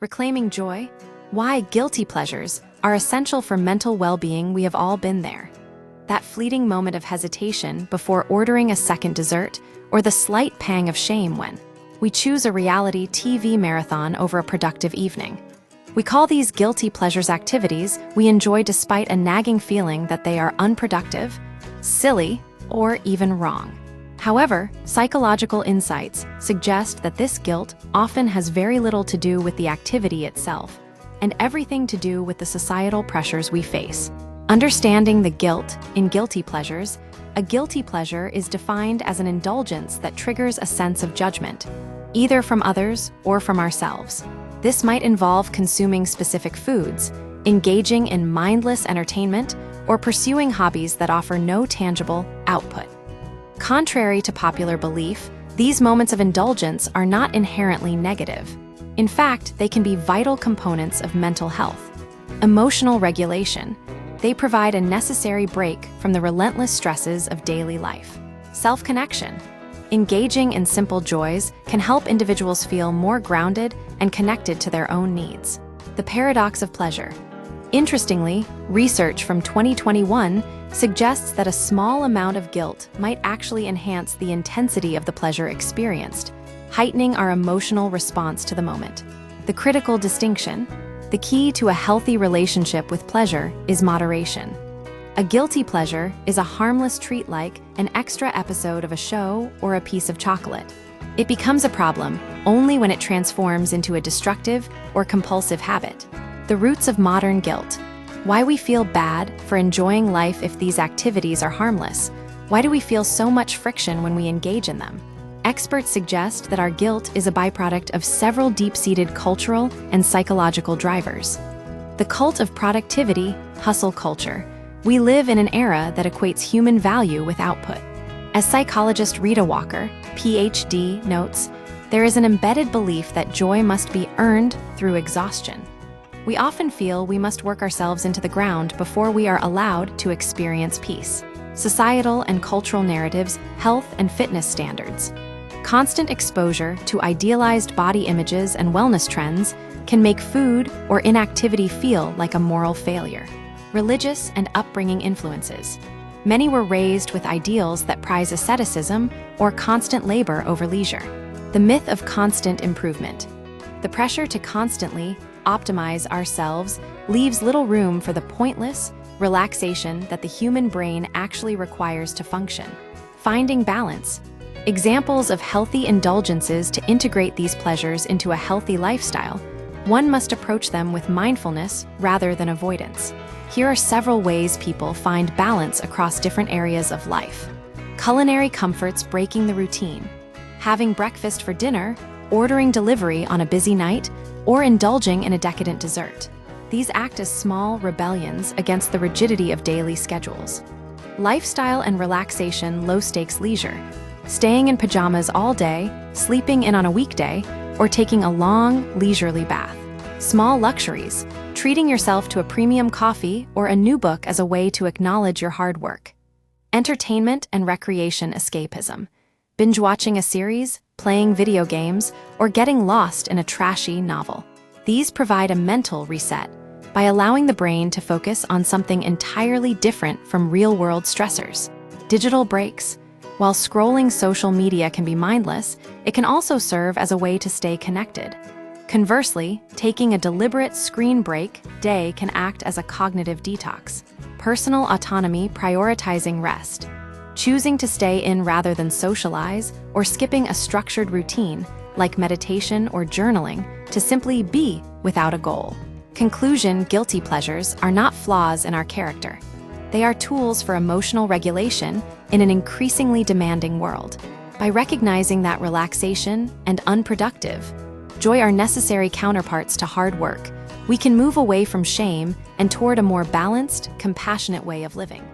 Reclaiming joy? Why guilty pleasures are essential for mental well-being. We have all been there. That fleeting moment of hesitation before ordering a second dessert, or the slight pang of shame when we choose a reality TV marathon over a productive evening. We call these guilty pleasures activities we enjoy despite a nagging feeling that they are unproductive, silly, or even wrong. However, psychological insights suggest that this guilt often has very little to do with the activity itself, and everything to do with the societal pressures we face. Understanding the guilt in guilty pleasures, a guilty pleasure is defined as an indulgence that triggers a sense of judgment, either from others or from ourselves. This might involve consuming specific foods, engaging in mindless entertainment, or pursuing hobbies that offer no tangible output. Contrary to popular belief, these moments of indulgence are not inherently negative. In fact, they can be vital components of mental health. Emotional regulation. They provide a necessary break from the relentless stresses of daily life. Self-connection. Engaging in simple joys can help individuals feel more grounded and connected to their own needs. The paradox of pleasure. Interestingly, research from 2021 suggests that a small amount of guilt might actually enhance the intensity of the pleasure experienced, heightening our emotional response to the moment. The critical distinction. The key to a healthy relationship with pleasure is moderation. A guilty pleasure is a harmless treat like an extra episode of a show or a piece of chocolate. It becomes a problem only when it transforms into a destructive or compulsive habit. The roots of modern guilt. Why we feel bad for enjoying life if these activities are harmless. Why do we feel so much friction when we engage in them? Experts suggest that our guilt is a byproduct of several deep-seated cultural and psychological drivers. The cult of productivity, hustle culture. We live in an era that equates human value with output. As psychologist Rita Walker, PhD, notes, there is an embedded belief that joy must be earned through exhaustion. We often feel we must work ourselves into the ground before we are allowed to experience peace. Societal and cultural narratives, health and fitness standards. Constant exposure to idealized body images and wellness trends can make food or inactivity feel like a moral failure. Religious and upbringing influences. Many were raised with ideals that prize asceticism or constant labor over leisure. The myth of constant improvement. The pressure to constantly optimize ourselves leaves little room for the pointless relaxation that the human brain actually requires to function. Finding balance. Examples of healthy indulgences to integrate these pleasures into a healthy lifestyle. One must approach them with mindfulness rather than avoidance. Here are several ways people find balance across different areas of life. Culinary comforts breaking the routine. Having breakfast for dinner, ordering delivery on a busy night, or indulging in a decadent dessert. These act as small rebellions against the rigidity of daily schedules. Lifestyle and relaxation, low-stakes leisure. Staying in pajamas all day, sleeping in on a weekday, or taking a long, leisurely bath. Small luxuries. Treating yourself to a premium coffee or a new book as a way to acknowledge your hard work. Entertainment and recreation escapism. Binge watching a series, playing video games, or getting lost in a trashy novel. These provide a mental reset by allowing the brain to focus on something entirely different from real-world stressors. Digital breaks. While scrolling social media can be mindless, it can also serve as a way to stay connected. Conversely, taking a deliberate screen break day can act as a cognitive detox. Personal autonomy, prioritizing rest. Choosing to stay in rather than socialize, or skipping a structured routine, like meditation or journaling, to simply be without a goal. Conclusion: guilty pleasures are not flaws in our character. They are tools for emotional regulation in an increasingly demanding world. By recognizing that relaxation and unproductive joy are necessary counterparts to hard work, we can move away from shame and toward a more balanced, compassionate way of living.